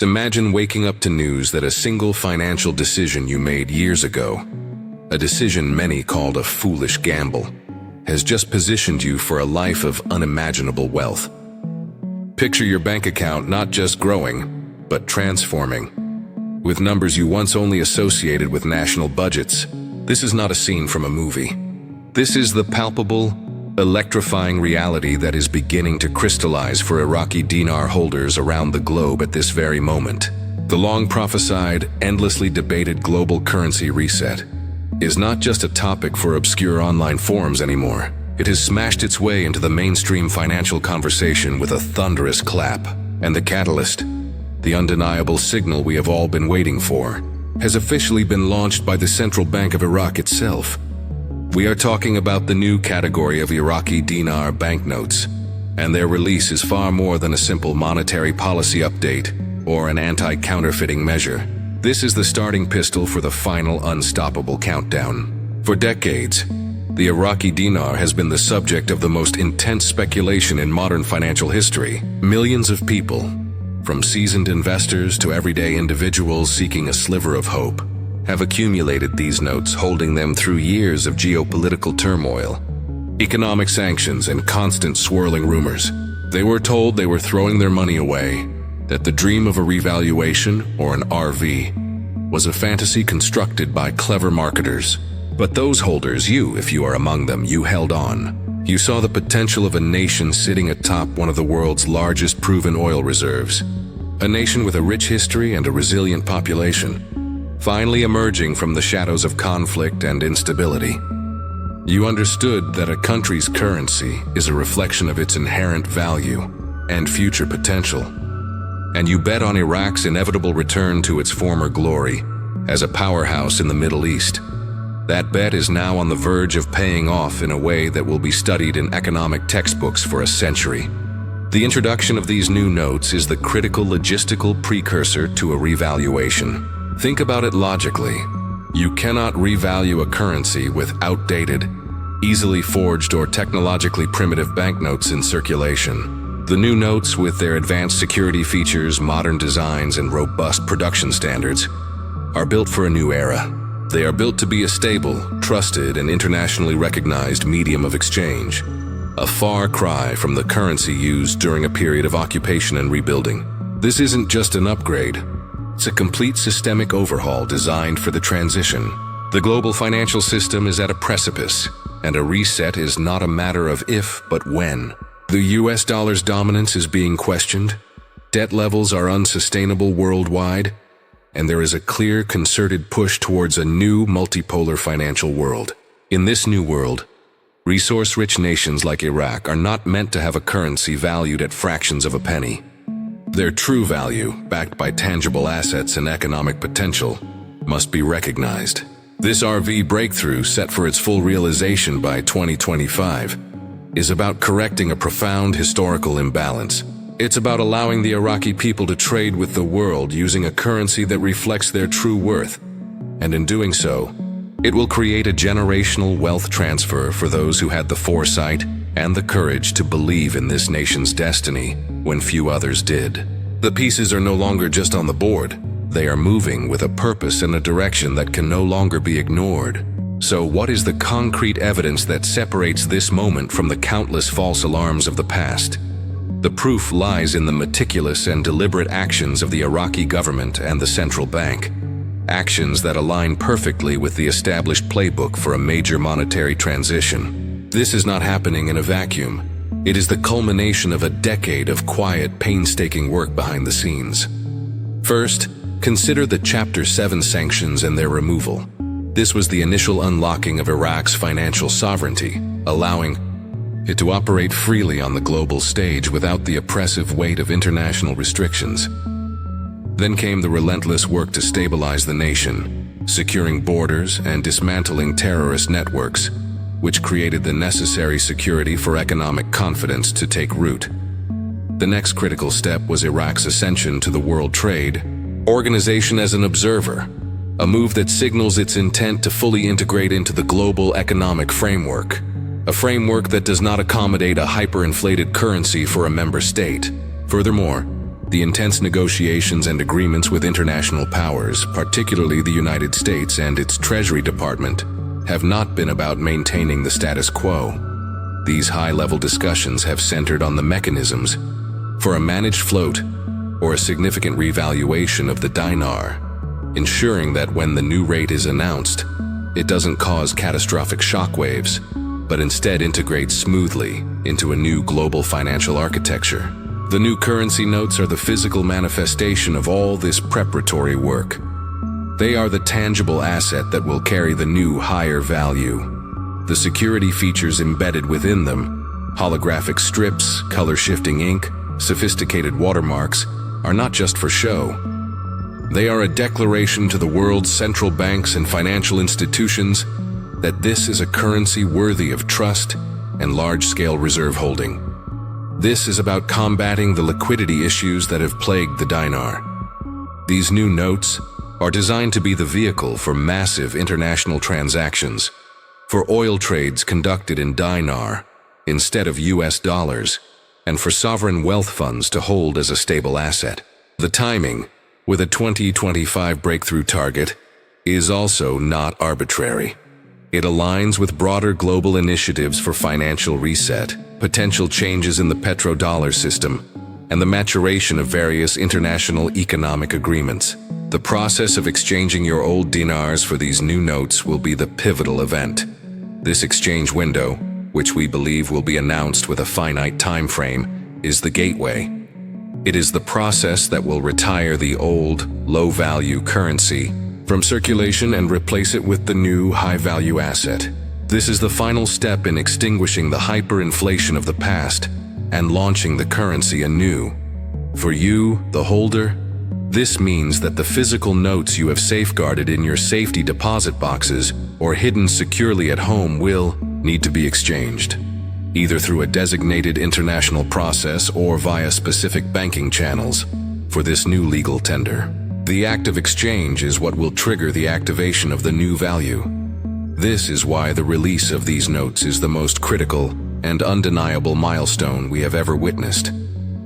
Imagine waking up to news that a single financial decision you made years ago, a decision many called a foolish gamble, has just positioned you for a life of unimaginable wealth. Picture your bank account not just growing, but transforming. With numbers you once only associated with national budgets, this is not a scene from a movie. This is the palpable, electrifying reality that is beginning to crystallize for Iraqi dinar holders around the globe at this very moment. The long-prophesied, endlessly debated global currency reset is not just a topic for obscure online forums anymore. It has smashed its way into the mainstream financial conversation with a thunderous clap. And the catalyst, the undeniable signal we have all been waiting for, has officially been launched by the Central Bank of Iraq itself. We are talking about the new category of Iraqi dinar banknotes, and their release is far more than a simple monetary policy update or an anti-counterfeiting measure. This is the starting pistol for the final unstoppable countdown. For decades, the Iraqi dinar has been the subject of the most intense speculation in modern financial history. Millions of people, from seasoned investors to everyday individuals seeking a sliver of hope, have accumulated these notes, holding them through years of geopolitical turmoil, economic sanctions, and constant swirling rumors. They were told they were throwing their money away, that the dream of a revaluation, or an RV, was a fantasy constructed by clever marketers. But those holders, you, if you are among them, you held on. You saw the potential of a nation sitting atop one of the world's largest proven oil reserves, a nation with a rich history and a resilient population, finally emerging from the shadows of conflict and instability. You understood that a country's currency is a reflection of its inherent value and future potential, and you bet on Iraq's inevitable return to its former glory as a powerhouse in the Middle East. That bet is now on the verge of paying off in a way that will be studied in economic textbooks for a century. The introduction of these new notes is the critical logistical precursor to a revaluation. Think about it logically. You cannot revalue a currency with outdated, easily forged, or technologically primitive banknotes in circulation. The new notes, with their advanced security features, modern designs, and robust production standards, are built for a new era. They are built to be a stable, trusted, and internationally recognized medium of exchange, a far cry from the currency used during a period of occupation and rebuilding. This isn't just an upgrade. It's a complete systemic overhaul designed for the transition. The global financial system is at a precipice, and a reset is not a matter of if, but when. The US dollar's dominance is being questioned, debt levels are unsustainable worldwide, and there is a clear, concerted push towards a new multipolar financial world. In this new world, resource-rich nations like Iraq are not meant to have a currency valued at fractions of a penny. Their true value, backed by tangible assets and economic potential, must be recognized. This RV breakthrough, set for its full realization by 2025, is about correcting a profound historical imbalance. It's about allowing the Iraqi people to trade with the world using a currency that reflects their true worth. And in doing so, it will create a generational wealth transfer for those who had the foresight and the courage to believe in this nation's destiny when few others did. The pieces are no longer just on the board. They are moving with a purpose and a direction that can no longer be ignored. So what is the concrete evidence that separates this moment from the countless false alarms of the past? The proof lies in the meticulous and deliberate actions of the Iraqi government and the central bank. Actions that align perfectly with the established playbook for a major monetary transition. This is not happening in a vacuum. It is the culmination of a decade of quiet, painstaking work behind the scenes. First, consider the Chapter 7 sanctions and their removal. This was the initial unlocking of Iraq's financial sovereignty, allowing it to operate freely on the global stage without the oppressive weight of international restrictions. Then came the relentless work to stabilize the nation, securing borders and dismantling terrorist networks, which created the necessary security for economic confidence to take root. The next critical step was Iraq's ascension to the World Trade Organization as an observer, a move that signals its intent to fully integrate into the global economic framework, a framework that does not accommodate a hyperinflated currency for a member state. Furthermore, The intense negotiations and agreements with international powers, particularly the United States and its Treasury Department, have not been about maintaining the status quo. These high-level discussions have centered on the mechanisms for a managed float or a significant revaluation of the dinar, ensuring that when the new rate is announced, it doesn't cause catastrophic shockwaves, but instead integrates smoothly into a new global financial architecture. The new currency notes are the physical manifestation of all this preparatory work. They are the tangible asset that will carry the new higher value. The security features embedded within them, holographic strips, color-shifting ink, sophisticated watermarks, are not just for show. They are a declaration to the world's central banks and financial institutions that this is a currency worthy of trust and large-scale reserve holding. This is about combating the liquidity issues that have plagued the dinar. These new notes are designed to be the vehicle for massive international transactions, for oil trades conducted in dinar instead of US dollars, and for sovereign wealth funds to hold as a stable asset. The timing, with a 2025 breakthrough target, is also not arbitrary. It aligns with broader global initiatives for financial reset, potential changes in the petrodollar system, and the maturation of various international economic agreements. The process of exchanging your old dinars for these new notes will be the pivotal event. This exchange window, which we believe will be announced with a finite time frame, is the gateway. It is the process that will retire the old, low-value currency from circulation and replace it with the new, high-value asset. This is the final step in extinguishing the hyperinflation of the past and launching the currency anew. For you, the holder, this means that the physical notes you have safeguarded in your safety deposit boxes or hidden securely at home will need to be exchanged, either through a designated international process or via specific banking channels, for this new legal tender. The act of exchange is what will trigger the activation of the new value. This is why the release of these notes is the most critical and undeniable milestone we have ever witnessed.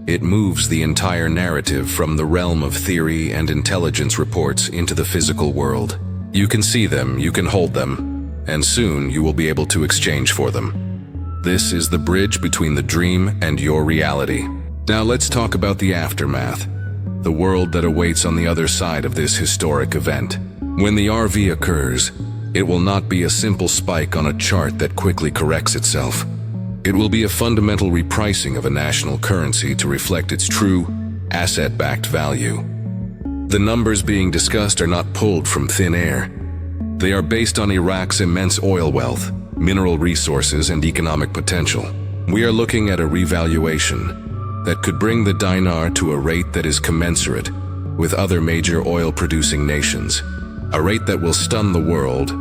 It moves the entire narrative from the realm of theory and intelligence reports into the physical world. You can see them, you can hold them, and soon you will be able to exchange for them. This is the bridge between the dream and your reality. Now let's talk about the aftermath, the world that awaits on the other side of this historic event. When the RV occurs, it will not be a simple spike on a chart that quickly corrects itself. It will be a fundamental repricing of a national currency to reflect its true, asset-backed value. The numbers being discussed are not pulled from thin air. They are based on Iraq's immense oil wealth, mineral resources, and economic potential. We are looking at a revaluation that could bring the dinar to a rate that is commensurate with other major oil-producing nations, a rate that will stun the world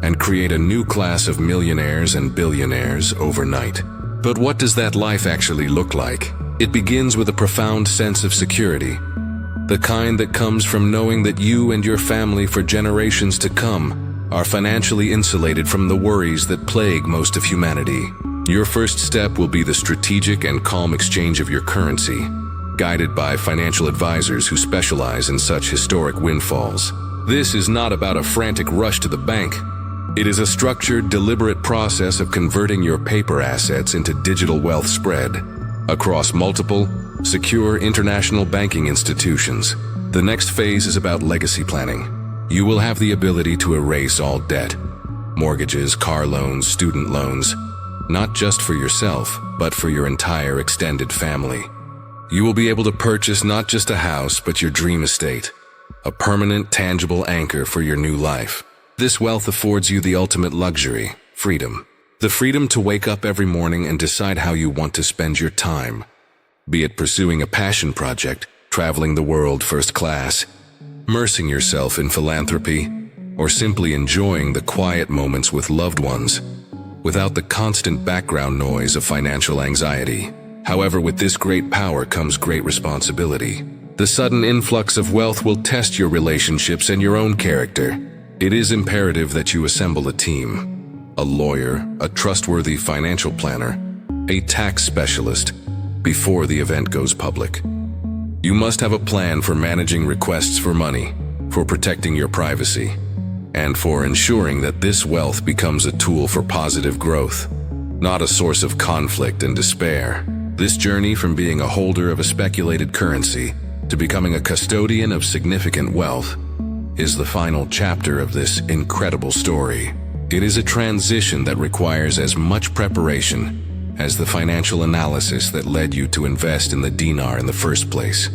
and create a new class of millionaires and billionaires overnight. But what does that life actually look like? It begins with a profound sense of security, the kind that comes from knowing that you and your family for generations to come are financially insulated from the worries that plague most of humanity. Your first step will be the strategic and calm exchange of your currency, guided by financial advisors who specialize in such historic windfalls. This is not about a frantic rush to the bank. It is a structured, deliberate process of converting your paper assets into digital wealth spread across multiple, secure international banking institutions. The next phase is about legacy planning. You will have the ability to erase all debt, mortgages, car loans, student loans, not just for yourself, but for your entire extended family. You will be able to purchase not just a house, but your dream estate, a permanent, tangible anchor for your new life. This wealth affords you the ultimate luxury, freedom. The freedom to wake up every morning and decide how you want to spend your time, be it pursuing a passion project, traveling the world first class, immersing yourself in philanthropy, or simply enjoying the quiet moments with loved ones, without the constant background noise of financial anxiety. However, with this great power comes great responsibility. The sudden influx of wealth will test your relationships and your own character. It is imperative that you assemble a team, a lawyer, a trustworthy financial planner, a tax specialist, before the event goes public. You must have a plan for managing requests for money, for protecting your privacy, and for ensuring that this wealth becomes a tool for positive growth, not a source of conflict and despair. This journey from being a holder of a speculated currency to becoming a custodian of significant wealth is the final chapter of this incredible story. It is a transition that requires as much preparation as the financial analysis that led you to invest in the dinar in the first place.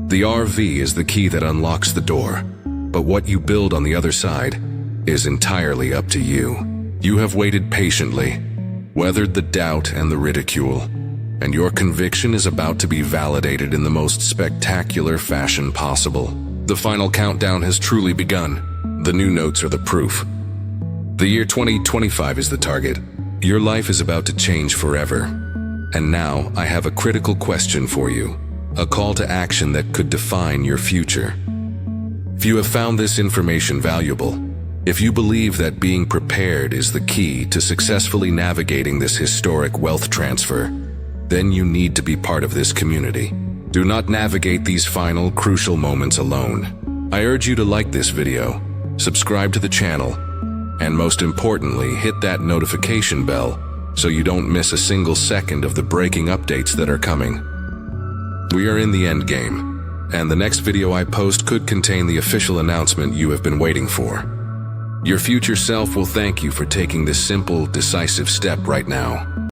The RV is the key that unlocks the door, but what you build on the other side is entirely up to you. You have waited patiently, weathered the doubt and the ridicule, and your conviction is about to be validated in the most spectacular fashion possible. The final countdown has truly begun. The new notes are the proof. The year 2025 is the target. Your life is about to change forever. And now I have a critical question for you, a call to action that could define your future. If you have found this information valuable, if you believe that being prepared is the key to successfully navigating this historic wealth transfer, then you need to be part of this community. Do not navigate these final, crucial moments alone. I urge you to like this video, subscribe to the channel, and most importantly, hit that notification bell so you don't miss a single second of the breaking updates that are coming. We are in the end game, and the next video I post could contain the official announcement you have been waiting for. Your future self will thank you for taking this simple, decisive step right now.